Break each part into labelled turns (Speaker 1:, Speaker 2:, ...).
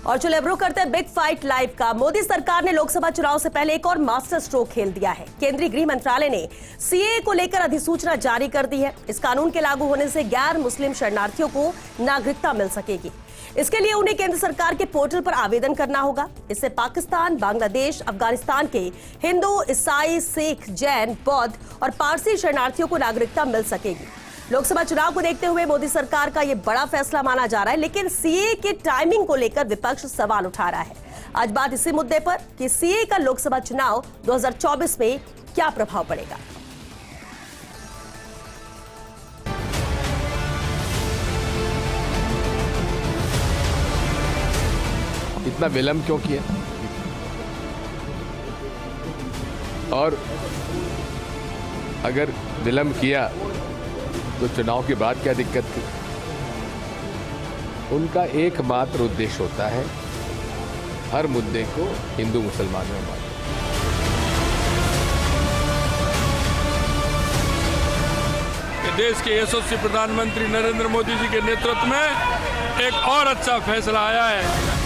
Speaker 1: और चलो अब रुक करते हैं बिग फाइट लाइव का। मोदी सरकार ने लोकसभा चुनाव से पहले एक और मास्टर स्ट्रोक खेल दिया है। केंद्रीय गृह मंत्रालय ने सीए को लेकर अधिसूचना जारी कर दी है। इस कानून के लागू होने से गैर मुस्लिम शरणार्थियों को नागरिकता मिल सकेगी। इसके लिए उन्हें केंद्र सरकार के पोर्टल पर आवेदन करना होगा। इससे पाकिस्तान, बांग्लादेश, अफगानिस्तान के हिंदू, ईसाई, सिख, जैन, बौद्ध और पारसी शरणार्थियों को नागरिकता मिल सकेगी। लोकसभा चुनाव को देखते हुए मोदी सरकार का यह बड़ा फैसला माना जा रहा है, लेकिन सीए के टाइमिंग को लेकर विपक्ष सवाल उठा रहा है। आज बात इसी मुद्दे पर कि सीए का लोकसभा चुनाव 2024 में क्या प्रभाव पड़ेगा।
Speaker 2: इतना विलंब क्यों किया और अगर विलंब किया तो चुनाव के बाद क्या दिक्कत थी। उनका एकमात्र उद्देश्य होता है हर मुद्दे को हिंदू मुसलमान में बांटना।
Speaker 3: देश के यशस्वी प्रधानमंत्री नरेंद्र मोदी जी के नेतृत्व में एक और अच्छा फैसला आया है।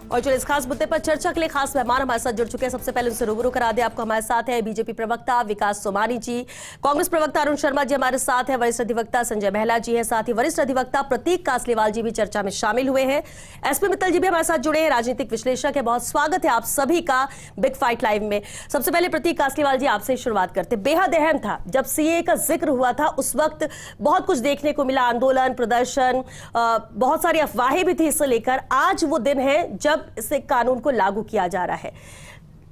Speaker 1: और जो इस खास मुद्दे पर चर्चा के लिए खास मेहमान हमारे साथ जुड़ चुके हैं, सबसे पहले उनसे रूबरू करा दे आपको। हमारे साथ है बीजेपी प्रवक्ता विकास सोमानी जी, कांग्रेस प्रवक्ता अरुण शर्मा जी हमारे साथ है, वरिष्ठ अधिवक्ता संजय महिला जी है, साथ ही वरिष्ठ अधिवक्ता प्रतीक कासलीवाल जी भी चर्चा में शामिल हुए हैं। एसपी मित्तल जी भी हमारे साथ जुड़े हैं, राजनीतिक विश्लेषक है। बहुत स्वागत है आप सभी का बिग फाइट लाइव में। सबसे पहले प्रतीक कासलीवाल जी आपसे शुरुआत करते। बेहद अहम था जब सीए का जिक्र हुआ था, उस वक्त बहुत कुछ देखने को मिला, आंदोलन, प्रदर्शन, बहुत सारी अफवाहें भी थी इससे लेकर। आज वो दिन है जब इसे कानून को लागू किया जा रहा है।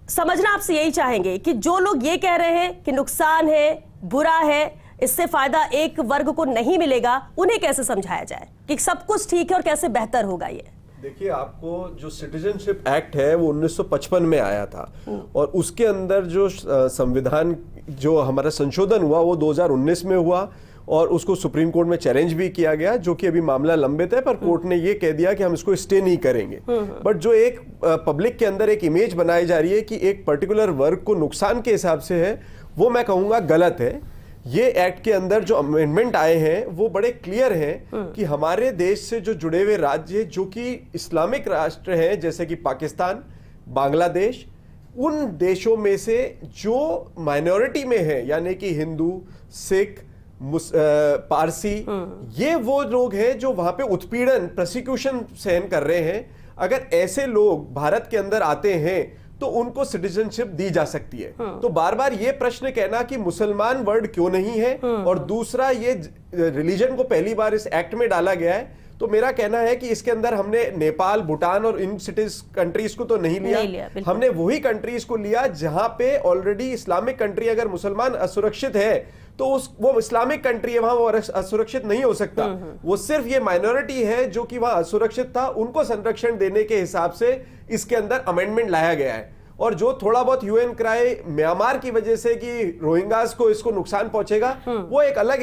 Speaker 1: समझना आपसे यही चाहेंगे कि जो लोग ये कह रहे हैं कि नुकसान है, बुरा है, इससे फायदा एक वर्ग को नहीं मिलेगा, उन्हें कैसे समझाया जाए कि सब कुछ ठीक है और कैसे बेहतर होगा। ये
Speaker 4: देखिए, आपको जो सिटीजनशिप एक्ट है वो 1955 में आया था और उसके अंदर जो संविधान जो हमारा संशोधन हुआ वो 2019 में हुआ और उसको सुप्रीम कोर्ट में चैलेंज भी किया गया, जो कि अभी मामला लंबित है, पर कोर्ट ने ये कह दिया कि हम इसको स्टे नहीं करेंगे। बट जो एक पब्लिक के अंदर एक इमेज बनाई जा रही है कि एक पर्टिकुलर वर्ग को नुकसान के हिसाब से है, वो मैं कहूंगा गलत है। ये एक्ट के अंदर जो अमेंडमेंट आए हैं वो बड़े क्लियर हैं कि हमारे देश से जो जुड़े हुए राज्य जो कि इस्लामिक राष्ट्र हैं, जैसे कि पाकिस्तान, बांग्लादेश, उन देशों में से जो माइनॉरिटी में है, यानी कि हिंदू, सिख, पारसी, ये वो लोग हैं जो वहां पे उत्पीड़न, प्रोसिक्यूशन सहन कर रहे हैं। अगर ऐसे लोग भारत के अंदर आते हैं तो उनको सिटीजनशिप दी जा सकती है। तो बार बार ये प्रश्न कहना कि मुसलमान वर्ड क्यों नहीं है, और दूसरा ये रिलीजन को पहली बार इस एक्ट में डाला गया है, तो मेरा कहना है कि इसके अंदर हमने नेपाल, भूटान और इन कंट्रीज को तो नहीं लिया, हमने वही कंट्रीज को लिया जहां पे ऑलरेडी इस्लामिक कंट्री, अगर मुसलमान असुरक्षित है तो वो इस्लामिक कंट्री है, वहां वो असुरक्षित नहीं हो सकता। वो सिर्फ ये माइनॉरिटी है जो कि वहां असुरक्षित था, उनको संरक्षण देने के हिसाब से इसके अंदर अमेंडमेंट लाया गया है। और जो थोड़ा बहुत ह्यू क्राई म्यांमार की वजह से कि रोहिंग्यास को इसको नुकसान पहुंचेगा, वो एक अलग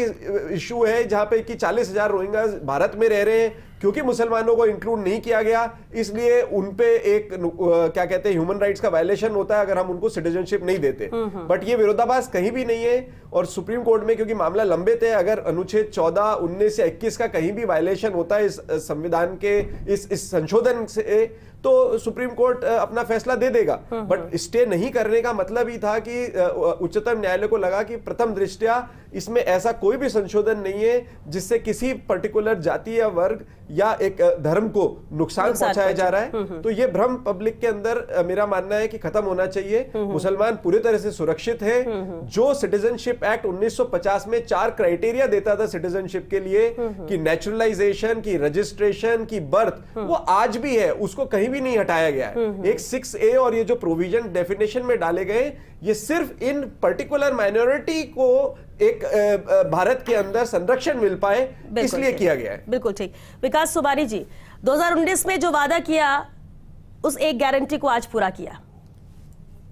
Speaker 4: इशू है, जहां पे कि 40,000 रोहिंग्यास भारत में रह रहे हैं, क्योंकि मुसलमानों को इंक्लूड नहीं किया गया, इसलिए उनपे एक क्या कहते हैं ह्यूमन राइट्स का वायलेशन होता है अगर हम उनको सिटीजनशिप नहीं देते। बट ये विरोधाभास कहीं भी नहीं है। और सुप्रीम कोर्ट में क्योंकि मामला लंबित है, अगर अनुच्छेद 14, 19 या 21 का कहीं भी वायलेशन होता है इस संविधान के इस संशोधन से, तो सुप्रीम कोर्ट अपना फैसला दे देगा। बट स्टे नहीं करने का मतलब ही था कि उच्चतम न्यायालय को लगा कि प्रथम दृष्टया इसमें ऐसा कोई भी संशोधन नहीं है जिससे किसी पर्टिकुलर जाति या वर्ग या एक धर्म को नुकसान पहुंचाया जा रहा है। तो ये भ्रम पब्लिक के अंदर मेरा मानना है कि खत्म होना चाहिए। मुसलमान पूरी तरह से सुरक्षित है। जो सिटीजनशिप एक्ट 1950 में 4 क्राइटेरिया देता था सिटीजनशिप के लिए, कि नेचुरलाइजेशन, की रजिस्ट्रेशन, की बर्थ, वो आज भी है, उसको कहीं भी नहीं हटाया गया है। एक 6A और ये जो प्रोविजन डेफिनेशन में डाले गए, ये सिर्फ इन पर्टिकुलर माइनॉरिटी को एक भारत के अंदर संरक्षण मिल पाए, इसलिए किया गया है।
Speaker 1: बिल्कुल ठीक। विकास सोमानी जी, 2019 में जो वादा किया उस एक गारंटी को आज पूरा किया।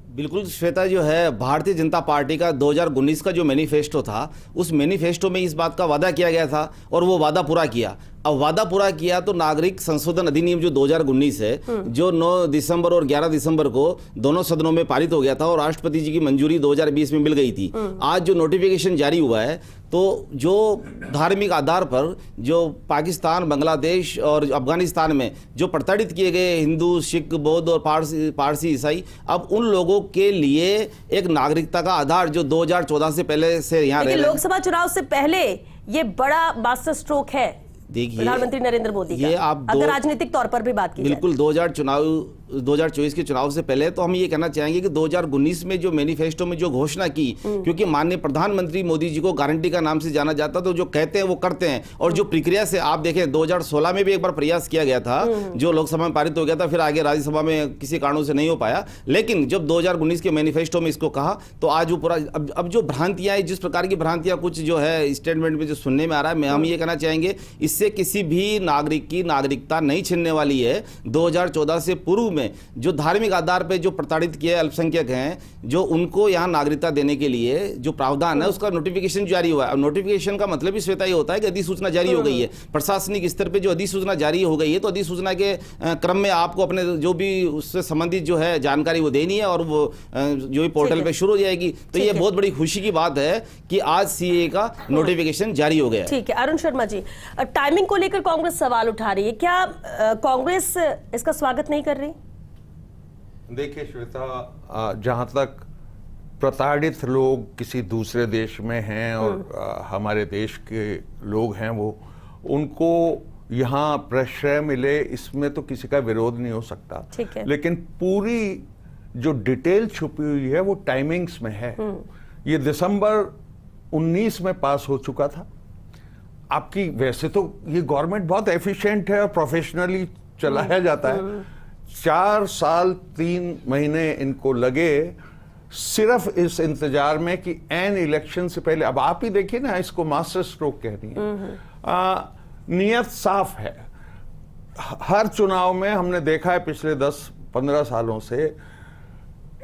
Speaker 5: बिल्कुल श्वेता, जो है भारतीय जनता पार्टी का 2019 का जो मैनिफेस्टो था, उस मैनिफेस्टो में इस बात का वादा किया गया था और वो वादा पूरा किया। अब वादा पूरा किया तो नागरिक संशोधन अधिनियम जो 2019 है, जो 9 दिसंबर और 11 दिसंबर को दोनों सदनों में पारित हो गया था और राष्ट्रपति जी की मंजूरी 2020 में मिल गई थी। आज जो नोटिफिकेशन जारी हुआ है तो जो धार्मिक आधार पर जो पाकिस्तान, बांग्लादेश और अफगानिस्तान में जो प्रताड़ित किए गए हिंदू, सिख, बौद्ध और पारसी ईसाई, अब उन लोगों के लिए एक नागरिकता का आधार जो 2014 से पहले से यहाँ रह
Speaker 1: लेकिन
Speaker 5: रहे हैं।
Speaker 1: लोकसभा चुनाव से पहले ये बड़ा मास्टर स्ट्रोक है
Speaker 5: देखिए,
Speaker 1: प्रधानमंत्री नरेंद्र मोदी
Speaker 5: ये
Speaker 1: का,
Speaker 5: आप
Speaker 1: अगर राजनीतिक तौर पर भी बात की जाए।
Speaker 5: बिल्कुल 2024 के चुनाव से पहले तो हम ये कहना चाहेंगे कि 2019 में जो मैनिफेस्टो में जो घोषणा की, क्योंकि माननीय प्रधानमंत्री मोदी जी को गारंटी का नाम से जाना जाता, तो जो कहते हैं वो करते हैं। और जो प्रक्रिया से आप देखें 2016 में भी एक बार प्रयास किया गया था, जो लोकसभा में पारित हो गया था, फिर आगे राज्यसभा में किसी कारणों से नहीं हो पाया। लेकिन जब 2019 के मैनिफेस्टो में इसको कहा तो आज वो पूरा अब जो भ्रांतियां, जिस प्रकार की भ्रांतियां कुछ जो है स्टेटमेंट में जो सुनने में आ रहा है, हम ये कहना चाहेंगे इससे किसी भी नागरिक की नागरिकता नहीं छिनने वाली है। 2014 से पूर्व में जो धार्मिक आधार पर जो प्रताड़ित किए अल्पसंख्यक हैं, जो उनको यहाँ नागरिकता देने के लिए जो प्रावधान है उसका नोटिफिकेशन जारी हुआ है। अब नोटिफिकेशन का मतलब ही श्वेता ये होता है कि अधिसूचना जारी हो गई है। प्रशासनिक स्तर पे जो अधिसूचना जारी हो गई है, तो अधिसूचना के क्रम में आपको अपने जो भी उससे संबंधित जो है जानकारी वो देनी है और वो जो भी पोर्टल पे शुरू हो जाएगी। तो ये बहुत बड़ी खुशी की बात है कि आज सीए का नोटिफिकेशन जारी हो गया है।
Speaker 1: ठीक है अरुण शर्मा जी, टाइमिंग को लेकर कांग्रेस सवाल उठा रही है, क्या कांग्रेस इसका स्वागत नहीं कर रही?
Speaker 6: देखिए श्वेता, जहाँ तक प्रताड़ित लोग किसी दूसरे देश में हैं और हमारे देश के लोग हैं, वो उनको यहाँ प्रश्रय मिले, इसमें तो किसी का विरोध नहीं हो सकता।
Speaker 1: ठीक है।
Speaker 6: लेकिन पूरी जो डिटेल छुपी हुई है वो टाइमिंग्स में है। ये दिसंबर 19 में पास हो चुका था। आपकी वैसे तो ये गवर्नमेंट बहुत एफिशिएंट है और प्रोफेशनली चलाया जाता है। 4 साल 3 महीने इनको लगे सिर्फ इस इंतजार में कि एन इलेक्शन से पहले, अब आप ही देखिए ना, इसको मास्टर स्ट्रोक कह रही है। नियत साफ है। हर चुनाव में हमने देखा है पिछले 10-15 सालों से,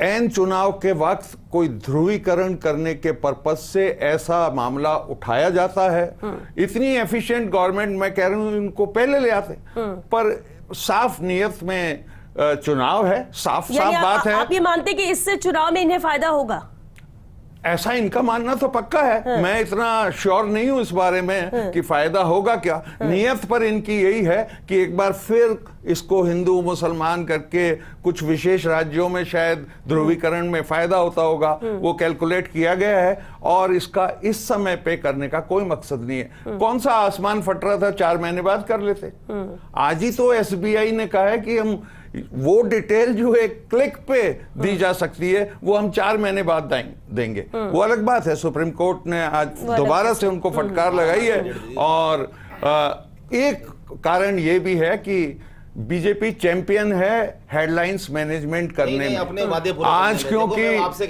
Speaker 6: एन चुनाव के वक्त कोई ध्रुवीकरण करने के पर्पज से ऐसा मामला उठाया जाता है। इतनी एफिशिएंट गवर्नमेंट, मैं कह रहा हूं इनको पहले ले आते, पर साफ नियत में चुनाव है, साफ बात है।
Speaker 1: आप ये मानते कि इससे चुनाव में इन्हें फायदा होगा?
Speaker 6: ऐसा इनका मानना तो पक्का है। मैं इतना श्योर नहीं हूं इस बारे में कि फायदा होगा क्या। नियत पर इनकी यही है कि एक बार फिर इसको हिंदू मुसलमान करके कुछ विशेष राज्यों में शायद ध्रुवीकरण में फायदा होता होगा, वो कैलकुलेट किया गया है और इसका इस समय पे करने का कोई मकसद नहीं है। कौन सा आसमान फट रहा था, 4 महीने बाद कर लेते। आज ही तो एसबीआई ने कहा है कि हम वो डिटेल जो एक क्लिक पे दी जा सकती है वो हम 4 महीने बाद देंगे। वो अलग बात है। सुप्रीम कोर्ट ने आज दोबारा से उनको फटकार लगाई है। और एक कारण ये भी है कि बीजेपी चैंपियन है हेडलाइंस मैनेजमेंट करने में।
Speaker 5: अपने वादे पूरे
Speaker 6: आज क्योंकि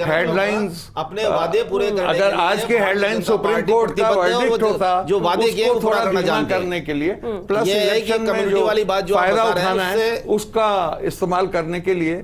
Speaker 6: हेडलाइंस,
Speaker 5: अपने वादे पूरे करने
Speaker 6: अगर आज के हेडलाइंस सुप्रीम कोर्ट का वर्डिक्ट होता,
Speaker 5: जो वादे किए वो
Speaker 6: थोड़ा
Speaker 5: करना
Speaker 6: धीमा करने के लिए, प्लस
Speaker 5: ये है कि
Speaker 6: इलेक्शन में
Speaker 5: कम्युनिटी
Speaker 6: जो
Speaker 5: वाली बात जो आप
Speaker 6: फायदा
Speaker 5: बता रहे हैं,
Speaker 6: उठाना है उसका इस्तेमाल करने के लिए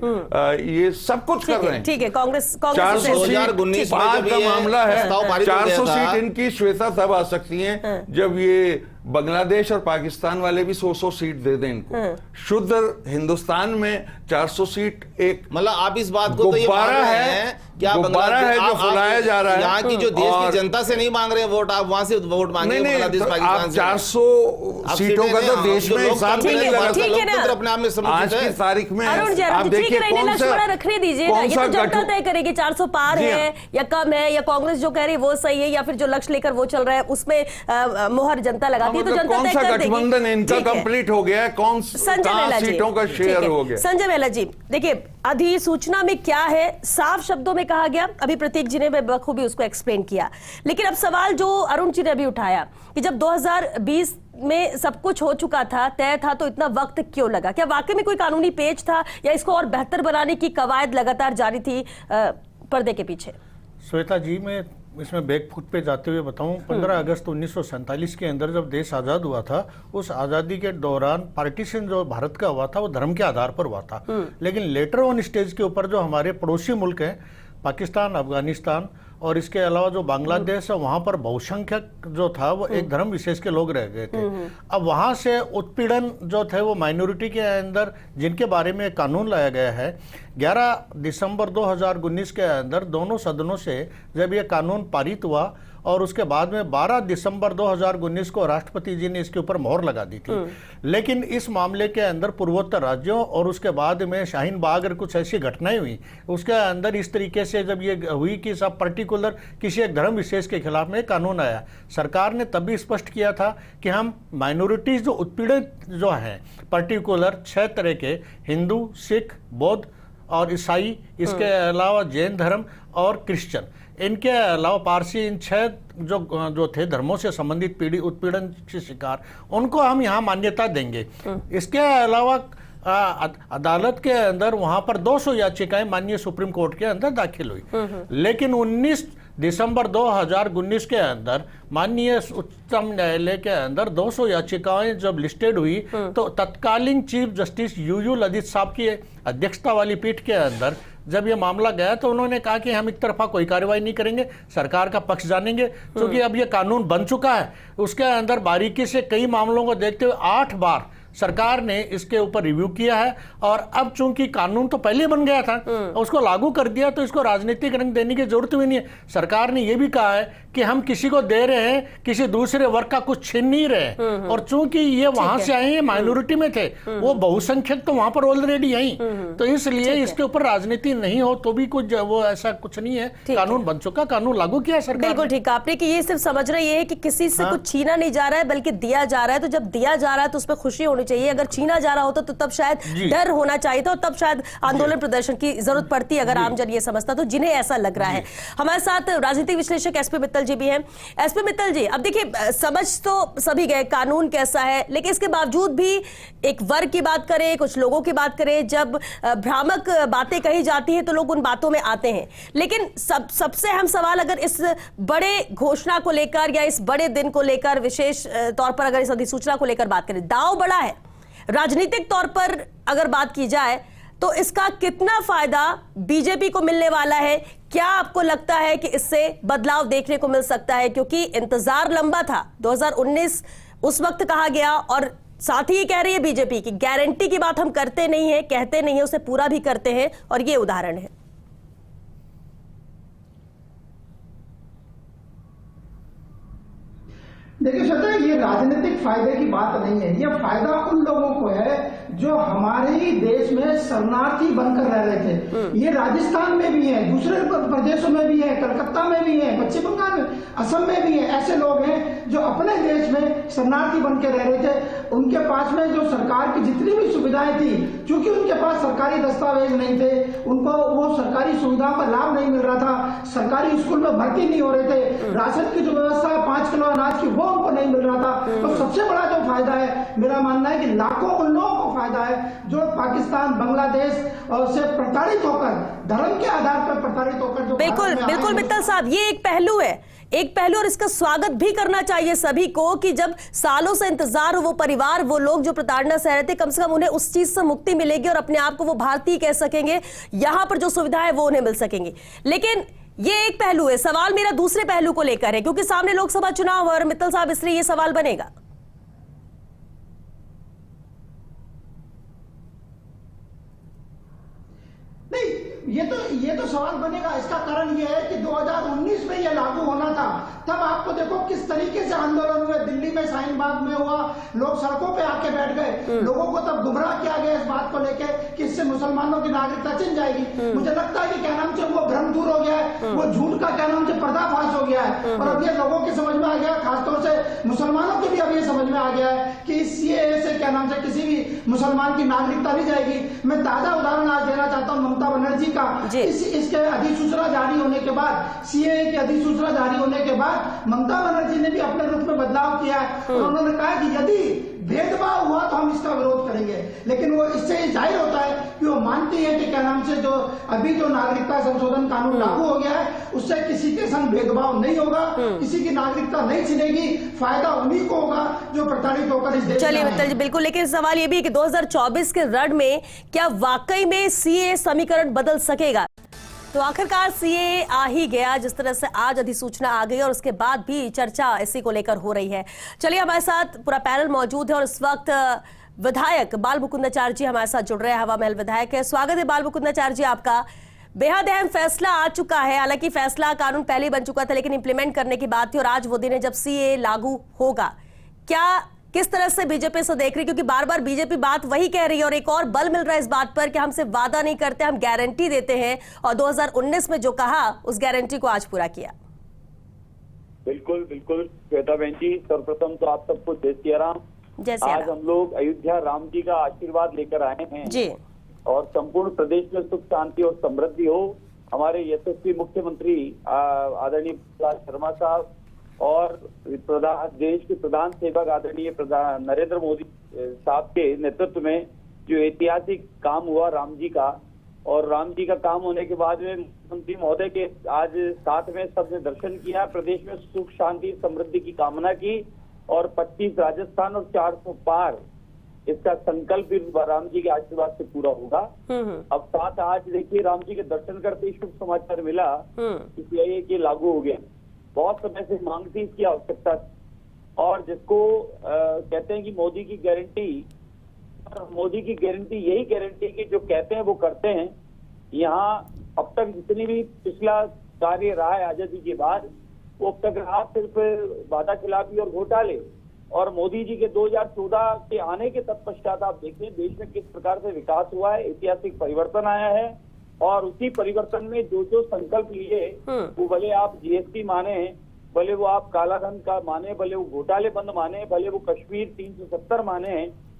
Speaker 6: ये सब कुछ कर रहे हैं।
Speaker 1: ठीक है, कांग्रेस
Speaker 6: 400 सीट
Speaker 5: 2019 में
Speaker 6: बाद
Speaker 5: जब
Speaker 6: का
Speaker 5: ये
Speaker 6: मामला है।
Speaker 5: प्रस्ताव पारित हो गया
Speaker 6: 400
Speaker 5: था,
Speaker 6: सीट इनकी श्वेता तब आ सकती हैं जब ये बांग्लादेश और पाकिस्तान वाले भी 100 सीट दे दें इनको। शुद्ध हिंदुस्तान में 400 सीट एक
Speaker 5: मतलब आप इस बात को तो ये मान रहे हैं कि आप
Speaker 6: गुब्बारा है जो फुलाया जा रहा है।
Speaker 5: यहाँ की जो देश की जनता से नहीं मांग रहे वोट, आप वहां से वोट मांगे बांग्लादेश पाकिस्तान से।
Speaker 6: 400 सीटों का तो देश में हिसाब
Speaker 1: ठीक है,
Speaker 6: लगा
Speaker 1: ठीक है ना।
Speaker 5: अपने आप में
Speaker 6: आज की तारीख में
Speaker 1: अरुण जी,
Speaker 6: आप देखिए कौन सा
Speaker 1: रखने दीजिए ना, ये तो जनता तय करेगी 400 पार
Speaker 6: जी
Speaker 1: है या कम है, या कांग्रेस जो कह रही है वो सही है, या फिर जो लक्ष्य लेकर वो चल रहा है उसमें मोहर जनता लगाती है, तो जनता
Speaker 6: कौन
Speaker 1: तय
Speaker 6: सा
Speaker 1: कर देगी।
Speaker 6: गठबंधन इनका कंप्लीट हो गया है, कौन सा सीटों का शेयर हो गया।
Speaker 1: संजय मेहला जी, देखिए अधिसूचना में क्या है, साफ शब्दों में कहा गया, अभी प्रतीक जी ने बखूबी उसको एक्सप्लेन किया। लेकिन अब सवाल जो अरुण जी ने अभी उठाया कि जब 2020 में सब कुछ हो चुका था, तय था, तो इतना वक्त क्यों लगा? क्या वाकई में कोई कानूनी पेच था या इसको और बेहतर बनाने की कवायद लगातार जारी थी पर्दे के पीछे?
Speaker 7: श्वेता जी, मैं इसमें बैकफुट पे जाते हुए बताऊं, 15 अगस्त 1947 के अंदर जब देश आज़ाद हुआ था, उस आज़ादी के दौरान पार्टीशन जो भारत का हुआ था वो धर्म के आधार पर हुआ था। लेकिन लेटर ऑन स्टेज के ऊपर जो हमारे पड़ोसी मुल्क हैं, पाकिस्तान, अफगानिस्तान और इसके अलावा जो बांग्लादेश है, वहाँ पर बहुसंख्यक जो था वो एक धर्म विशेष के लोग रह गए थे। अब वहाँ से उत्पीड़न जो थे वो माइनॉरिटी के अंदर, जिनके बारे में कानून लाया गया है, 11 दिसंबर 2019 के अंदर दोनों सदनों से जब ये कानून पारित हुआ और उसके बाद में 12 दिसंबर 2019 को राष्ट्रपति जी ने इसके ऊपर मोहर लगा दी थी। लेकिन इस मामले के अंदर पूर्वोत्तर राज्यों और उसके बाद में शाहीन बाग और कुछ ऐसी घटनाएं हुई, उसके अंदर इस तरीके से जब ये हुई कि सब पर्टिकुलर किसी एक धर्म विशेष के खिलाफ में कानून आया, सरकार ने तब भी स्पष्ट किया था कि हम माइनॉरिटीज जो उत्पीड़ित जो हैं, पर्टिकुलर 6 तरह के, हिंदू, सिख, बौद्ध और ईसाई, इसके अलावा जैन धर्म और क्रिश्चियन, इनके अलावा पारसी, इन 6 जो थे धर्मों से संबंधित पीड़ित उत्पीड़न के शिकार, उनको हम यहाँ मान्यता देंगे। इसके अलावा अदालत के अंदर वहां पर 200 याचिकाएं माननीय सुप्रीम कोर्ट के अंदर दाखिल हुई। लेकिन 19 दिसंबर 2019 के अंदर माननीय उच्चतम न्यायालय के अंदर 200 याचिकाएं जब लिस्टेड हुई तो तत्कालीन चीफ जस्टिस यूयू ललित साहब की अध्यक्षता वाली पीठ के अंदर जब ये मामला गया तो उन्होंने कहा कि हम एक तरफा कोई कार्रवाई नहीं करेंगे, सरकार का पक्ष जानेंगे, क्योंकि अब ये कानून बन चुका है। उसके अंदर बारीकी से कई मामलों को देखते हुए 8 बार सरकार ने इसके ऊपर रिव्यू किया है और अब चूंकि कानून तो पहले बन गया था, उसको लागू कर दिया, तो इसको राजनीतिक रंग देने की जरूरत भी नहीं है। सरकार ने यह भी कहा है कि हम किसी को दे रहे हैं, किसी दूसरे वर्ग का कुछ छीन नहीं रहे। और चूंकि ये वहां से आए हैं, माइनॉरिटी में थे, वो बहुसंख्यक तो वहां पर ऑलरेडी यही, तो इसलिए इसके ऊपर राजनीति नहीं हो तो भी कुछ वो ऐसा कुछ नहीं है। कानून बन चुका, कानून लागू किया सरकार।
Speaker 1: बिल्कुल ठीक आपने कि ये सिर्फ समझ रही है कि किसी से कुछ छीना नहीं जा रहा है बल्कि दिया जा रहा है। तो जब दिया जा रहा है तो उस पर खुशी होनी चाहिए, अगर छीना जा रहा होता तो तब शायद डर होना चाहिए था और तब शायद आंदोलन प्रदर्शन की जरूरत पड़ती अगर आमजन ये समझता तो, जिन्हें ऐसा लग रहा है। हमारे साथ राजनीतिक विश्लेषक एसपी मित्तल जी भी हैं। एसपी मित्तल जी, अब देखिए समझ तो सभी गए कानून कैसा है, लेकिन इसके बावजूद भी एक वर्ग की बात करें, कुछ लोगों की बात करें, जब भ्रामक बातें कही जाती हैं तो लोग उन बातों में आते हैं। लेकिन सबसे अहम सवाल अगर इस बड़े घोषणा को लेकर या इस बड़े दिन को लेकर विशेष तौर पर अगर इस अधिसूचना को लेकर बात करें, दांव बड़ा है राजनीतिक तौर पर अगर बात की जाए तो इसका कितना फायदा बीजेपी को मिलने वाला है? क्या आपको लगता है कि इससे बदलाव देखने को मिल सकता है? क्योंकि इंतजार लंबा था, 2019 उस वक्त कहा गया और साथ ही ये कह रही है बीजेपी की गारंटी की बात हम करते नहीं है, कहते नहीं है, उसे पूरा भी करते हैं और ये उदाहरण है।
Speaker 8: देखिए श्वेता, ये राजनीतिक फायदे की बात नहीं है, ये फायदा उन लोगों को है जो हमारे ही देश में शरणार्थी बनकर रह रहे थे। ये राजस्थान में भी है, दूसरे प्रदेशों में भी है, कलकत्ता में भी है, पश्चिम बंगाल में, असम में भी है। ऐसे लोग हैं जो अपने देश में शरणार्थी बन के रह रहे थे। उनके पास में जो सरकार की जितनी भी सुविधाएं थी, क्योंकि उनके पास सरकारी दस्तावेज नहीं थे, उनको वो सरकारी सुविधाओं का लाभ नहीं मिल रहा था, सरकारी स्कूल में भर्ती नहीं हो रहे थे, राशन की जो व्यवस्था है 5 किलो अनाज की वो उनको नहीं मिल रहा था। तो सबसे बड़ा जो फायदा है, मेरा मानना है कि लाखों उन लोगों को फायदा है जो पाकिस्तान, बांग्लादेश से प्रताड़ित होकर, धर्म के आधार पर प्रताड़ित होकर जो
Speaker 1: बिल्कुल बिल्कुल मित्तल साहब, ये एक पहलू है, एक पहलू, और इसका स्वागत भी करना चाहिए सभी को कि जब सालों से इंतजार हो, वो परिवार, वो लोग जो प्रताड़ना सह रहे थे, कम से कम उन्हें उस चीज से मुक्ति मिलेगी और अपने आप को वो भारतीय कह सकेंगे, यहां पर जो सुविधा है वो उन्हें मिल सकेंगी। लेकिन ये एक पहलू है, सवाल मेरा दूसरे पहलू को लेकर है, क्योंकि सामने लोकसभा चुनाव और मित्तल साहब, इसलिए ये सवाल बनेगा।
Speaker 8: नहीं, ये तो सवाल बनेगा। इसका कारण ये है कि 2019 में ये लागू होना था, तब आपको देखो किस तरीके से आंदोलन हुए, दिल्ली में शाहीन बाग में हुआ, लोग सड़कों पे आके बैठ गए, लोगों को तब गुमराह किया गया इस बात को लेकर कि इससे मुसलमानों की नागरिकता छिन जाएगी। मुझे लगता है कि क्या नाम से वो भ्रम दूर हो गया है, वो झूठ का क्या नाम से पर्दाफाश हो गया है और अब ये लोगों की समझ में आ गया, खासतौर से मुसलमानों की भी अब ये समझ में आ गया है कि इस सीएए से क्या नाम से किसी भी मुसलमान की नागरिकता नहीं जाएगी। मैं ताजा उदाहरण आज देना चाहता हूँ ममता बनर्जी का। इसके अधिसूचना जारी होने के बाद, सीएए की अधिसूचना जारी होने के बाद ममता बनर्जी ने भी अपने रूप में बदलाव किया और उन्होंने कहा कि यदि भेदभाव हुआ तो हम इसका विरोध करेंगे। लेकिन वो इससे जाहिर होता है कि वो मानती है कि क्या नाम से जो अभी जो नागरिकता संशोधन कानून लागू हो गया है उससे किसी के संग भेदभाव नहीं होगा, किसी की नागरिकता नहीं छिनेगी, फायदा उन्हीं को होगा जो प्रताड़ित होकर इस देश।
Speaker 1: चलिए मित्तल जी, बिल्कुल, लेकिन सवाल ये भी है कि 2024 के रण में क्या वाकई में सीएए समीकरण बदल सकेगा? तो आखिरकार सीएए आ ही गया, जिस तरह से आज अधिसूचना आ गई और उसके बाद भी चर्चा इसी को लेकर हो रही है। चलिए, हमारे साथ पूरा पैनल मौजूद है और इस वक्त विधायक बाल मुकुंदाचार्य जी हमारे साथ जुड़ रहे हैं, हवा महल विधायक है। स्वागत है बाल मुकुंदाचार्य जी आपका। बेहद अहम फैसला आ चुका है। हालांकि फैसला कानून पहले ही बन चुका था, लेकिन इंप्लीमेंट करने की बात थी और आज वो दिन है जब सीए लागू होगा। क्या किस तरह से बीजेपी से देख रही, क्योंकि बार बार बीजेपी बात वही कह रही है और एक और बल मिल रहा है इस बात पर कि हम सिर्फ वादा नहीं करते, हम गारंटी देते हैं, और 2019 में जो कहा उस गारंटी को आज पूरा किया।
Speaker 9: बिल्कुल बिल्कुल श्वेता बहन जी, सर्वप्रथम तो आप सबको जय सिया राम।
Speaker 1: जैसे
Speaker 9: आज हम लोग अयोध्या राम जी का आशीर्वाद लेकर आए हैं
Speaker 1: जी, और
Speaker 9: संपूर्ण प्रदेश में सुख शांति और समृद्धि हो। हमारे यशस्वी मुख्यमंत्री आदरणीय प्रहलाद शर्मा साहब और देश के प्रधान सेवक आदरणीय नरेंद्र मोदी साहब के नेतृत्व में जो ऐतिहासिक काम हुआ राम जी का, और राम जी का काम होने के बाद में मुख्यमंत्री महोदय के आज साथ में सबने दर्शन किया, प्रदेश में सुख शांति समृद्धि की कामना की, और 25 राजस्थान और 400 पार इसका संकल्प राम जी के आशीर्वाद से पूरा होगा। अब साथ आज देखिए राम जी के दर्शन करते ही शुभ समाचार मिला कि सीएए के लागू हो गया। बहुत समय से मांग थी, इसकी आवश्यकता थी, और जिसको कहते हैं कि मोदी की गारंटी यही गारंटी कि जो कहते हैं वो करते हैं। यहाँ अब तक जितनी भी पिछला कार्य रहा है आजादी के बाद, वो अब तक रहा सिर्फ वादा खिलाफी और घोटाले। और मोदी जी के 2014 के आने के तत्पश्चात आप देखें देश में किस प्रकार से विकास हुआ है, ऐतिहासिक परिवर्तन आया है, और उसी परिवर्तन में जो जो संकल्प लिए, वो भले आप जीएसटी माने, भले वो आप कालाधन का माने, भले वो घोटाले बंद माने, भले वो कश्मीर 370 माने,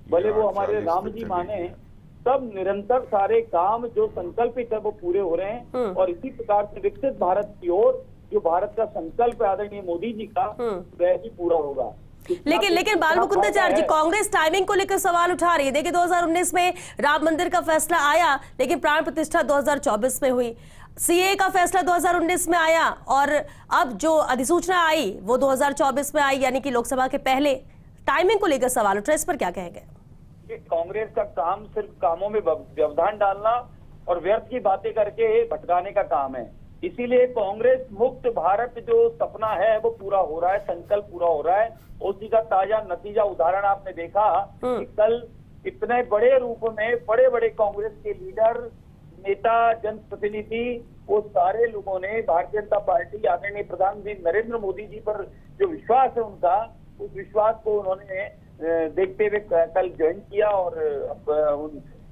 Speaker 9: भले वो हमारे राम जी माने, सब निरंतर सारे काम जो संकल्पित है वो पूरे हो रहे हैं। और इसी प्रकार से विकसित भारत की ओर जो भारत का संकल्प है आदरणीय मोदी जी का, वह भी पूरा होगा।
Speaker 1: लेकिन बाल मुकुंदाचार्य जी, कांग्रेस टाइमिंग को लेकर सवाल उठा रही है। देखिए 2019 में राम मंदिर का फैसला आया, लेकिन प्राण प्रतिष्ठा 2024 में हुई। सीए का फैसला 2019 में आया, और अब जो अधिसूचना आई वो 2024 में आई, यानी कि लोकसभा के पहले। टाइमिंग को लेकर सवाल उठ रहा है, इस पर क्या कहेंगे?
Speaker 9: कांग्रेस का काम सिर्फ कामों में व्यवधान डालना और व्यर्थ की बातें करके भटकाने का काम है। इसीलिए कांग्रेस मुक्त भारत जो सपना है वो पूरा हो रहा है, संकल्प पूरा हो रहा है। उसी का ताजा नतीजा उदाहरण आपने देखा कि कल इतने बड़े रूप में बड़े बड़े कांग्रेस के लीडर, नेता, जनप्रतिनिधि, वो सारे लोगों ने भारतीय जनता पार्टी आदरणीय प्रधानमंत्री नरेंद्र मोदी जी पर जो विश्वास है उनका, उस विश्वास को उन्होंने देखते हुए कल ज्वाइन किया। और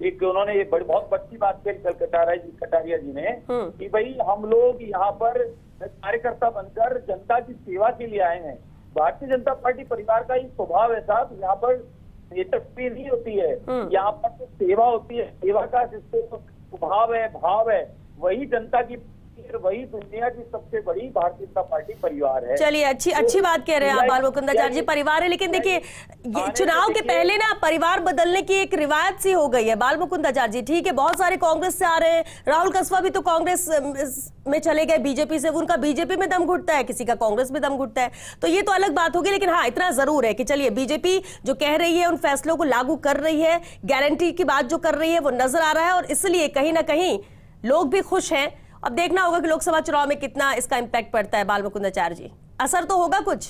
Speaker 9: एक उन्होंने ये बहुत अच्छी बात कही कल कटारिया जी ने कि भाई हम लोग यहाँ पर कार्यकर्ता बनकर जनता की सेवा के लिए आए हैं। भारतीय जनता पार्टी परिवार का ही स्वभाव है साहब, यहाँ पर नेतृत्व नहीं होती है, यहाँ पर तो सेवा होती है। सेवा का जिसको स्वभाव है, भाव है, वही जनता की, वही दुनिया की सबसे बड़ी भारतीय जनता पार्टी परिवार है।
Speaker 1: चलिए, अच्छी बात कह रहे हैं आप बाल मुकुंदाचार्य जी, परिवार है। लेकिन देखिए चुनाव के पहले ना परिवार बदलने की एक रिवायत सी हो गई है बाल मुकुंदाचार्य जी। ठीक है, बहुत सारे कांग्रेस से आ रहे हैं, राहुल कसवा भी तो कांग्रेस में चले गए बीजेपी से, उनका बीजेपी में दम घुटता है, किसी का कांग्रेस में दम घुटता है, तो ये तो अलग बात होगी। लेकिन हाँ, इतना जरूर है कि चलिए बीजेपी जो कह रही है उन फैसलों को लागू कर रही है, गारंटी की बात जो कर रही है वो नजर आ रहा है, और इसलिए कहीं ना कहीं लोग भी खुश हैं। अब देखना होगा कि लोकसभा चुनाव में कितना इसका इंपैक्ट पड़ता है। बाल मुकुंदाचार्य जी, असर तो होगा कुछ?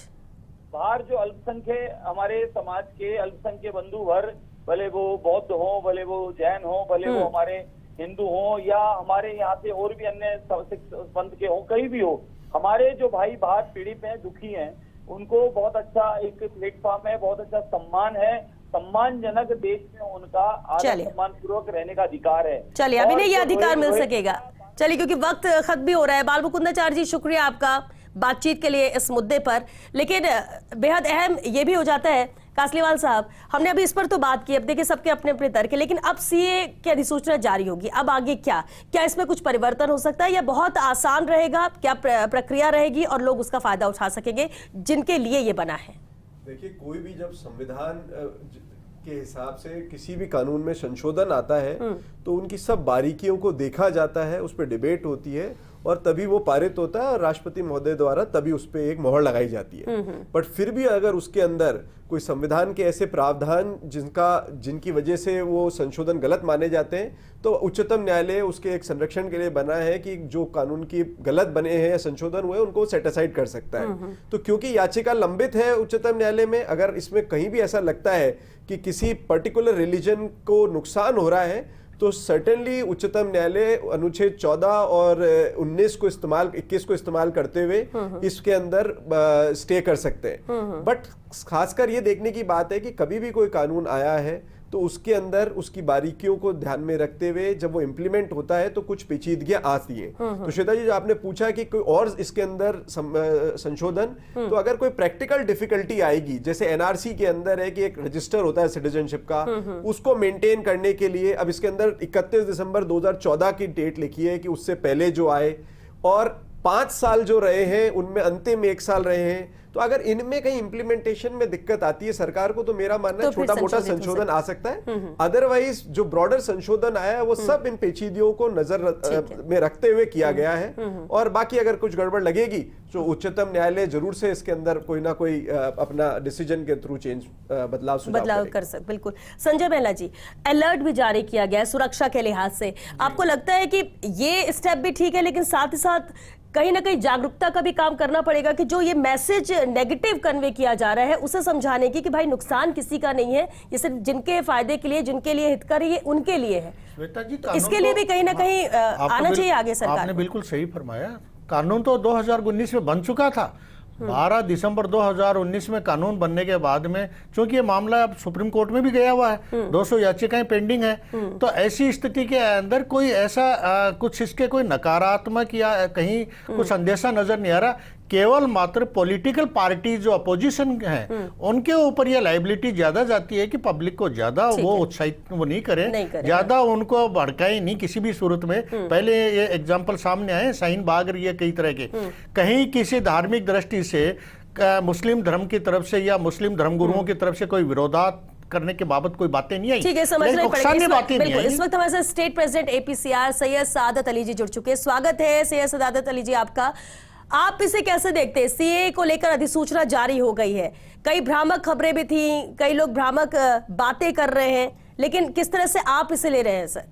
Speaker 9: बाहर जो अल्पसंख्यक हमारे समाज के अल्पसंख्यक बंधु वर्ग, भले वो बौद्ध हो, भले वो जैन हो, भले वो हमारे हिंदू हो, या हमारे यहाँ से और भी अन्य पंथ के हो, कहीं भी हो, हमारे जो भाई बाहर पीड़ित हैं, दुखी हैं, उनको बहुत अच्छा एक प्लेटफॉर्म है, बहुत अच्छा सम्मान है, सम्मानजनक देश में उनका आदर सम्मान पूर्वक रहने का अधिकार है।
Speaker 1: चलिए, अभी नहीं ये अधिकार मिल सकेगा। चलिए, क्योंकि वक्त खत्म भी हो रहा है। बाल मुकुंदाचार्य जी, शुक्रिया आपका बातचीत के लिए इस मुद्दे पर। लेकिन बेहद अहम ये भी हो जाता है कासलीवाल साहब, हमने अभी इस पर तो बात की, अब देखिए सबके अपने अपने तर्क है, लेकिन अब सीए की अधिसूचना जारी होगी, अब आगे क्या इसमें कुछ परिवर्तन हो सकता है, या बहुत आसान रहेगा? क्या प्रक्रिया रहेगी और लोग उसका फायदा उठा सकेंगे जिनके लिए ये बना है?
Speaker 4: देखिए, कोई भी जब संविधान के हिसाब से किसी भी कानून में संशोधन आता है तो उनकी सब बारीकियों को देखा जाता है, उस पर डिबेट होती है, और तभी वो पारित होता है और राष्ट्रपति महोदय द्वारा तभी उस पर एक मोहर लगाई जाती है। बट फिर भी अगर उसके अंदर कोई संविधान के ऐसे प्रावधान जिनकी वजह से वो संशोधन गलत माने जाते हैं, तो उच्चतम न्यायालय उसके एक संरक्षण के लिए बना है कि जो कानून की गलत बने हैं या संशोधन हुए उनको सेट असाइड कर सकता है। तो क्योंकि याचिका लंबित है उच्चतम न्यायालय में, अगर इसमें कहीं भी ऐसा लगता है कि किसी पर्टिकुलर रिलीजन को नुकसान हो रहा है, तो सर्टेनली उच्चतम न्यायालय अनुच्छेद 14 और 21 को इस्तेमाल करते हुए इसके अंदर स्टे कर सकते हैं। बट खासकर ये देखने की बात है कि कभी भी कोई कानून आया है तो उसके अंदर उसकी बारीकियों को ध्यान में रखते हुए जब वो इंप्लीमेंट होता है तो कुछ पेचीदगियां आती हैं। तो श्वेता जी, जो आपने पूछा कि कोई और इसके अंदर संशोधन, तो अगर कोई प्रैक्टिकल डिफिकल्टी आएगी, जैसे एनआरसी के अंदर है कि एक रजिस्टर होता है सिटीजनशिप का, उसको मेंटेन करने के लिए अब इसके अंदर 31 दिसंबर 2014 की डेट लिखी है कि उससे पहले जो आए, और 5 साल जो रहे हैं उनमें अंतिम 1 साल रहे हैं। तो अगर इनमें कहीं इंप्लीमेंटेशन में दिक्कत आती है सरकार को, तो मेरा मानना है छोटा मोटा संशोधन आ सकता है। अदरवाइज जो ब्रॉडर संशोधन आया है वो सब इन पेचीदगियों को नजर में रखते हुए किया गया है। और बाकी अगर कुछ गड़बड़ लगेगी तो उच्चतम न्यायालय जरूर से इसके अंदर कोई ना कोई अपना डिसीजन के थ्रू बदलाव
Speaker 1: कर सकते। बिल्कुल संजय बेला जी, अलर्ट भी जारी किया गया है सुरक्षा के लिहाज से, आपको लगता है कि ये स्टेप भी ठीक है, लेकिन साथ ही साथ कहीं ना कहीं जागरूकता का भी काम करना पड़ेगा कि जो ये मैसेज नेगेटिव कन्वे किया जा रहा है उसे समझाने की कि भाई नुकसान किसी का नहीं है, ये सिर्फ जिनके फायदे के लिए, जिनके लिए हितकारी है, उनके लिए है।
Speaker 7: श्वेता जी,
Speaker 1: इसके लिए भी कहीं ना कहीं आना चाहिए आगे सरकार।
Speaker 7: आपने बिल्कुल सही फरमाया, कानून तो 2019 में बन चुका था। 12 दिसंबर 2019 में कानून बनने के बाद में, चूंकि ये मामला अब सुप्रीम कोर्ट में भी गया हुआ है, 200 याचिकाएं पेंडिंग है, तो ऐसी स्थिति के अंदर कोई ऐसा कुछ इसके कोई नकारात्मक या कहीं कुछ अंदेशा नजर नहीं आ रहा। केवल मात्र पॉलिटिकल पार्टी जो अपोजिशन है उनके ऊपर यह लाइबिलिटी ज्यादा जाती है कि पब्लिक को ज्यादा वो उत्साहित वो नहीं करे, ज्यादा उनको भड़काए नहीं किसी भी सूरत में। पहले ये एग्जांपल सामने आए शाहीन बाग, ये कई तरह के, कहीं किसी धार्मिक दृष्टि से मुस्लिम धर्म की तरफ से या मुस्लिम धर्मगुरुओं की तरफ से कोई विरोधात करने के बाबत कोई बातें नहीं आई।
Speaker 1: ठीक है, समझना पड़ेगा। इस वक्त हमारे साथ state president APCR Syed Saadat Ali जी जुड़ चुके हैं। स्वागत है सैयद सादत अली जी आपका। आप इसे कैसे देखते हैं? CAA को लेकर अधिसूचना जारी हो गई है, कई भ्रामक खबरें भी थी, कई लोग भ्रामक बातें कर रहे हैं, लेकिन किस तरह से आप इसे ले रहे हैं सर?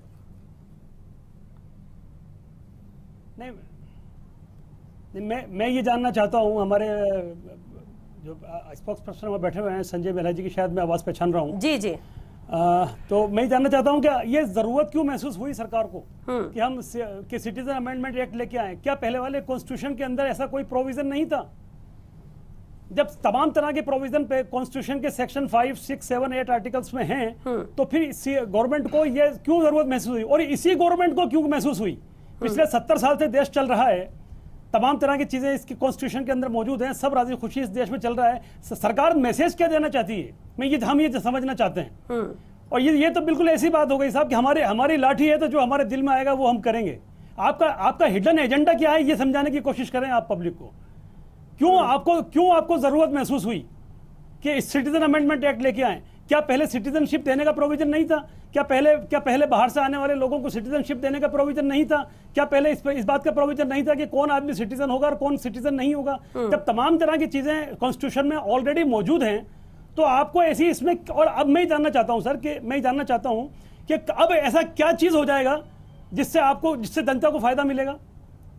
Speaker 10: नहीं, मैं ये जानना चाहता हूं, हमारे जो स्पोक्स पर्सन में बैठे हुए हैं संजय बेला जी की शायद मैं आवाज पहचान रहा हूं।
Speaker 1: जी जी।
Speaker 10: तो मैं जानना चाहता हूं क्या ये जरूरत क्यों महसूस हुई सरकार को कि हम सिटीजन अमेंडमेंट एक्ट लेके आए? क्या पहले वाले कॉन्स्टिट्यूशन के अंदर ऐसा कोई प्रोविजन नहीं था? जब तमाम तरह के प्रोविजन पे कॉन्स्टिट्यूशन के सेक्शन 5, 6, 7, 8 आर्टिकल्स में हैं, तो फिर गवर्नमेंट को ये क्यों जरूरत महसूस हुई? और इसी गवर्नमेंट को क्यों महसूस हुई? पिछले 70 साल से देश चल रहा है, तमाम तरह की चीजें इसके कॉन्स्टिट्यूशन के अंदर मौजूद हैं, सब राजी खुशी इस देश में चल रहा है। सरकार मैसेज क्या देना चाहती है, हम ये समझना चाहते हैं। और ये तो बिल्कुल ऐसी बात हो गई साहब कि हमारी लाठी है तो जो हमारे दिल में आएगा वो हम करेंगे। आपका हिडन एजेंडा क्या है ये समझाने की कोशिश करें आप पब्लिक को। क्यों आपको जरूरत महसूस हुई कि सिटीजन अमेंडमेंट एक्ट लेके आए? क्या पहले सिटीजनशिप देने का प्रोविजन नहीं था? क्या पहले बाहर से आने वाले लोगों को सिटीजनशिप देने का प्रोविजन नहीं था? क्या पहले इस बात का प्रोविजन नहीं था कि कौन आदमी सिटीजन होगा और कौन सिटीजन नहीं होगा? जब तमाम तरह की चीजें कॉन्स्टिट्यूशन में ऑलरेडी मौजूद हैं, तो आपको ऐसी इसमें, और अब मैं जानना चाहता हूं सर कि अब ऐसा क्या चीज हो जाएगा जिससे जनता को फायदा मिलेगा?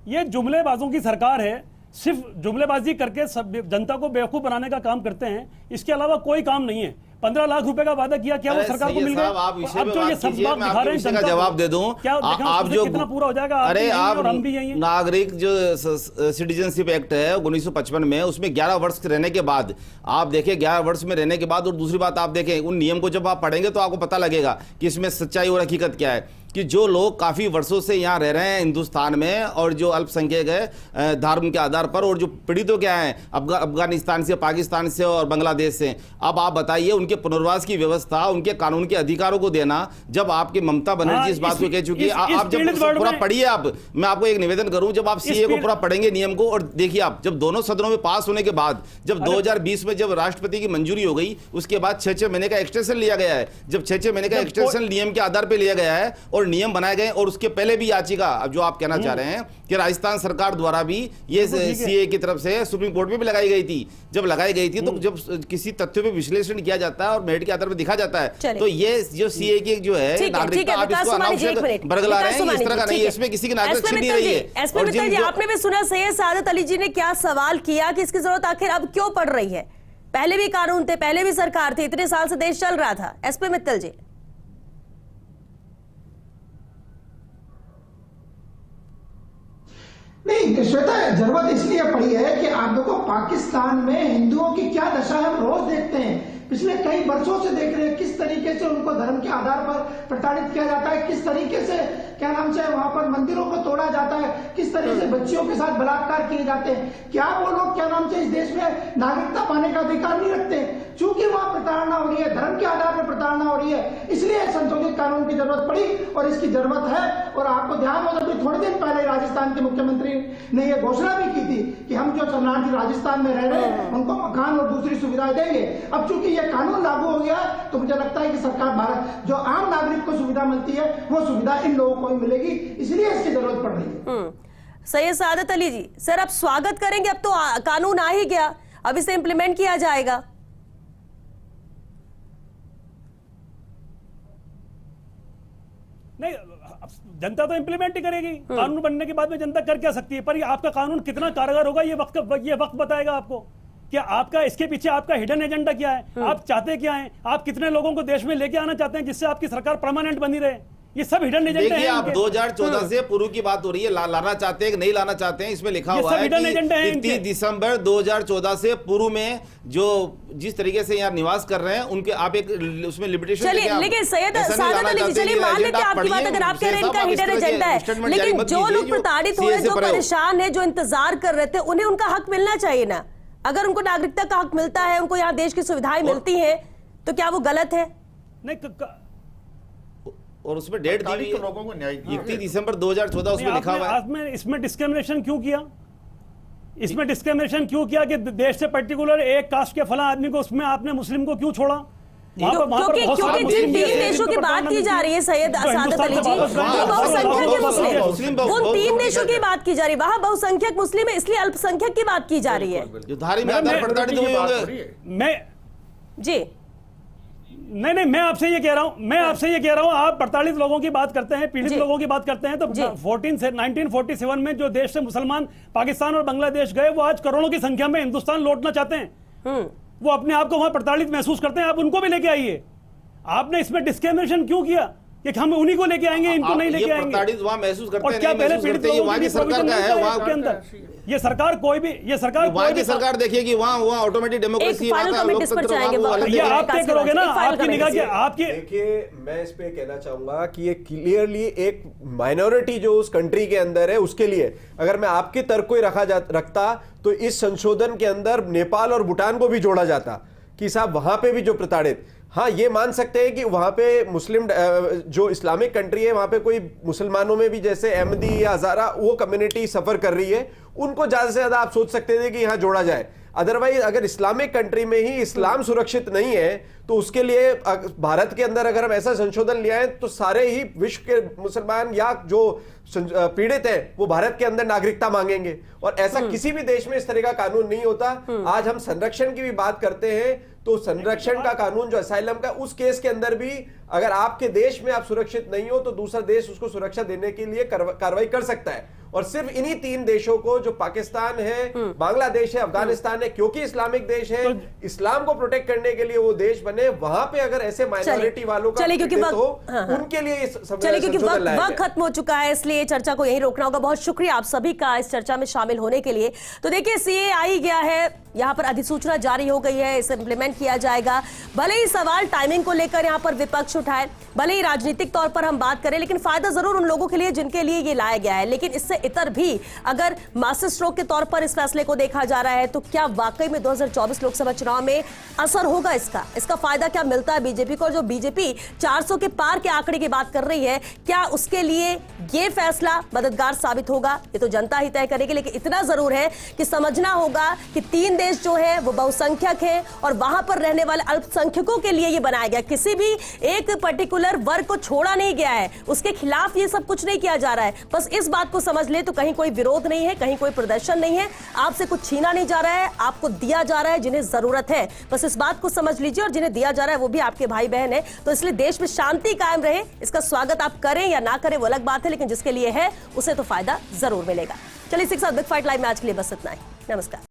Speaker 10: ये जुमलेबाजों की सरकार है, सिर्फ जुमलेबाजी करके जनता को बेवकूफ बनाने का काम करते हैं, इसके अलावा कोई काम नहीं है। 15 लाख रुपए का वादा किया, क्या वो सरकार को मिल गया? अब जो ये सब बात दिखा रहे हैं,
Speaker 5: जवाब दे दूं,
Speaker 10: क्या आप जो कितना पूरा हो जाएगा?
Speaker 5: अरे आप
Speaker 10: हम भी यही हैं।
Speaker 5: नागरिक जो सिटीजनशिप एक्ट है 1955 में, उसमें 11 वर्ष रहने के बाद आप देखें, 11 वर्ष में रहने के बाद, और दूसरी बात आप देखें उन नियम को जब आप पढ़ेंगे तो आपको पता लगेगा कि इसमें सच्चाई और हकीकत क्या है। कि जो लोग काफी वर्षों से यहाँ रह रहे हैं हिंदुस्तान में, और जो अल्पसंख्यक है धर्म के आधार पर, और जो पीड़ितों क्या हैं अफगानिस्तान से, पाकिस्तान से और बांग्लादेश से, अब आप बताइए उनके पुनर्वास की व्यवस्था, उनके कानून के अधिकारों को देना, जब आपकी ममता बनर्जी इस बात को कह चुकी है। आप जब पूरा पढ़िए, आप, मैं आपको एक निवेदन करूं, जब आप CAA को पूरा पढ़ेंगे नियम को, और देखिए आप जब दोनों सदनों में पास होने के बाद, जब 2020 में जब राष्ट्रपति की मंजूरी हो गई, उसके बाद 6 महीने का एक्सटेंशन लिया गया है। जब 6 महीने का एक्सटेंशन नियम के आधार पर लिया गया है और नियम बनाए गए, और उसके पहले भी याचिका जो आप कहना चाह रहे हैं कि राजस्थान सरकार द्वारा भी ये CAA की तरफ से सुप्रीम कोर्ट में भी लगाई गई थी। जब लगाई गई थी तो जब किसी तथ्य पे विश्लेषण किया जाता है और मेरिट के आधार पर दिखा जाता है, तो ये जो CAA की जो है नागरिकता, आप इसको अनावश्यक बरगला रहे हैं, इस तरह का नहीं है, इसमें किसी की नागरिकता छिन नहीं रही है।
Speaker 1: आपने भी सुना सैयद सादत अली जी ने क्या सवाल किया कि इसकी जरूरत आखिर अब क्यों पड़ रही है? पहले भी कानून थे, पहले भी सरकार थी, इतने साल से देश चल रहा था। SP मित्तल जी।
Speaker 8: नहीं श्वेता, जरूरत इसलिए पड़ी है कि आप देखो पाकिस्तान में हिंदुओं की क्या दशा है, हम रोज देखते हैं, पिछले कई वर्षों से देख रहे हैं किस तरीके से उनको धर्म के आधार पर प्रताड़ित किया जाता है, किस तरीके से क्या नाम से वहां पर मंदिरों को तोड़ा जाता है, किस तरीके से बच्चियों के साथ बलात्कार किए जाते हैं। क्या वो लोग क्या नाम से इस देश में नागरिकता पाने का अधिकार नहीं रखते? चूंकि वहां प्रताड़ना हो रही है, धर्म के आधार पर प्रताड़ना हो रही है, इसलिए संशोधित कानून की जरूरत पड़ी और इसकी जरूरत है। और आपको ध्यान हो तो थोड़े दिन पहले राजस्थान के मुख्यमंत्री ने यह घोषणा भी की थी कि हम जो शरणार्थी राजस्थान में रह रहे हैं उनको मकान और दूसरी सुविधाएं देंगे। अब चूंकि यह कानून लागू हो गया तो मुझे लगता है कि सरकार भारत जो आम नागरिक को सुविधा मिलती है वो सुविधा इन लोगों को ही मिलेगी, इसलिए इसकी जरूरत पड़ रही है।
Speaker 1: सैयद सादत अली जी, सर आप स्वागत करेंगे, अब तो कानून आ ही गया, अब इसे इंप्लीमेंट किया जाएगा।
Speaker 10: नहीं, जनता तो इंप्लीमेंट ही करेगी, कानून बनने के बाद में जनता कर क्या सकती है, पर ये आपका कानून कितना कारगर होगा ये वक्त बताएगा आपको। क्या आपका इसके पीछे आपका हिडन एजेंडा क्या है, आप चाहते क्या हैं, आप कितने लोगों को देश में लेके आना चाहते हैं जिससे आपकी सरकार परमानेंट बनी रहे, ये सब हिडन एजेंडा है।
Speaker 5: देखिए आप 2014 से पूर्व की बात हो रही है, लाना चाहते हैं कि नहीं लाना चाहते हैं, इसमें लिखा हुआ है कि 30 दिसंबर 2014 से पूर्व में जो जिस तरीके से यहाँ निवास कर रहे हैं उनके आप एक उसमें लिमिटेशन।
Speaker 1: चलिए लेकिन सैयद सादत अली जी, चलिए मान लेते हैं आपकी बात, अगर आप कह रहे हैं इनका हिडन एजेंडा है, लेकिन जो लोग प्रताड़ित हुए, जो परेशान है, जो इंतजार कर रहे थे, उन्हें उनका हक मिलना चाहिए ना। अगर उनको नागरिकता का हक मिलता है, उनको यहाँ देश की सुविधाएं मिलती हैं, तो क्या वो गलत है?
Speaker 10: नहीं,
Speaker 5: और उसमें डेट दी हुई है,
Speaker 7: लोगों को न्याय
Speaker 5: 31 दिसंबर 2014 उसमें लिखा हुआ है।
Speaker 10: आपने इसमें डिस्क्रिमिनेशन क्यों किया? इसमें डिस्क्रिमिनेशन क्यों किया कि देश से पर्टिकुलर एक कास्ट के फला आदमी को उसमें आपने मुस्लिम को क्यों छोड़ा?
Speaker 1: क्योंकि जिन 3 देशों की बात की जा रही है सैयद सादत अली जी, वो बहुसंख्यक मुस्लिम, उन 3 देशों की बात की जा रही है, वहां बहुसंख्यक मुस्लिम है, इसलिए अल्पसंख्यक की बात की जा रही है।
Speaker 5: जो धारी में आधार प्रताड़ित हुए होंगे।
Speaker 10: मैं जी नहीं, मैं आपसे ये कह रहा हूं, आप प्रताड़ित लोगों की बात करते हैं, पीड़ित लोगों की बात करते हैं, तो 1947 में जो देश से मुसलमान पाकिस्तान और बांग्लादेश गए, वो आज करोड़ों की संख्या में हिंदुस्तान लौटना चाहते हैं, वो अपने आप को वहां प्रताड़ित महसूस करते हैं, आप उनको भी लेके आइए। आपने इसमें डिस्क्रिमिनेशन क्यों किया कि हम उन्हीं को लेके आएंगे, इनको नहीं लेके आएंगे?
Speaker 5: प्रताड़ित वहां महसूस करते हैं,
Speaker 10: और क्या पहले पीड़ित लोगों
Speaker 5: वहां की सरकार का है, वहां
Speaker 10: के अंदर ये सरकार कोई भी
Speaker 5: वहां की सरकार देखिए कि वहां ऑटोमेटिक डेमोक्रेसी,
Speaker 1: ये आप तय करोगे ना,
Speaker 10: आपकी निगाह के आपके।
Speaker 4: देखिए मैं इस पे कहना चाहूंगा कि ये क्लियरली एक माइनॉरिटी जो उस कंट्री के अंदर है उसके लिए, अगर मैं आपके तर्क को ही रखता तो इस संशोधन के अंदर नेपाल और भूटान को भी जोड़ा जाता कि साहब वहां पे भी जो प्रताड़ित, हाँ ये मान सकते हैं कि वहां पे मुस्लिम जो इस्लामिक कंट्री है वहां पे कोई मुसलमानों में भी जैसे अहमदी या हजारा वो कम्युनिटी सफर कर रही है, उनको ज्यादा से ज्यादा आप सोच सकते थे कि यहां जोड़ा जाए। अदरवाइज अगर इस्लामिक कंट्री में ही इस्लाम सुरक्षित नहीं है तो उसके लिए भारत के अंदर अगर हम ऐसा संशोधन ले आए तो सारे ही विश्व के मुसलमान या जो पीड़ित है वो भारत के अंदर नागरिकता मांगेंगे, और ऐसा किसी भी देश में इस तरह का कानून नहीं होता। आज हम संरक्षण की भी बात करते हैं तो संरक्षण का कानून जो असाइलम का, उस केस के अंदर भी अगर आपके देश में आप सुरक्षित नहीं हो तो दूसरा देश उसको सुरक्षा देने के लिए कार्रवाई कर सकता है। और सिर्फ इन्हीं 3 देशों को जो पाकिस्तान है, बांग्लादेश है, अफगानिस्तान है, क्योंकि इस्लामिक देश है, इस्लाम को प्रोटेक्ट करने के लिए वो देश बने, वहां पे अगर ऐसे माइनॉरिटी वालों का उनके लिए
Speaker 1: चलिए क्योंकि वक्त खत्म हो चुका है, इसलिए चर्चा को यहीं रोकना होगा। बहुत शुक्रिया आप सभी का इस चर्चा में शामिल होने के लिए। तो देखिए सीए आ ही गया है, यहाँ पर अधिसूचना जारी हो गई है, इसे इंप्लीमेंट किया जाएगा। भले ही सवाल टाइमिंग को लेकर यहाँ पर विपक्ष उठाए, भले ही राजनीतिक तौर पर हम बात करें, लेकिन फायदा जरूर उन लोगों के लिए जिनके लिए ये लाया गया है। लेकिन इससे इतर भी अगर मास्टर स्ट्रोक के तौर पर इस फैसले को देखा जा रहा है तो क्या वाकई में 2024 लोकसभा चुनाव में असर होगा इसका फायदा क्या मिलता है बीजेपी को? जो बीजेपी 400 के पार के आंकड़े की बात कर रही है, क्या उसके लिए ये फैसला मददगार साबित होगा? ये तो जनता ही तय करेगी। लेकिन इतना जरूर है कि समझना होगा कि 3 देश जो है वो बहुसंख्यक है और वहां पर रहने वाले अल्पसंख्यकों के लिए ये बनाया गया, किसी भी एक पर्टिकुलर वर्ग को छोड़ा नहीं गया है, उसके खिलाफ ये सब कुछ नहीं किया जा रहा है। बस इस बात को समझ ले तो कहीं कोई विरोध नहीं है, कहीं कोई प्रदर्शन नहीं है, आपसे कुछ छीना नहीं जा रहा है, आपको दिया जा रहा है जिन्हें जरूरत है। बस इस बात को समझ लीजिए, और जिन्हें दिया जा रहा है वो भी आपके भाई बहन है। तो इसलिए देश में शांति कायम रहे, इसका स्वागत आप करें या ना करें वो अलग बात है, लेकिन जिसके लिए है उसे तो फायदा जरूर मिलेगा। चलिए इसी के साथ बिग फाइट लाइव में आज के लिए बस इतना ही। नमस्कार।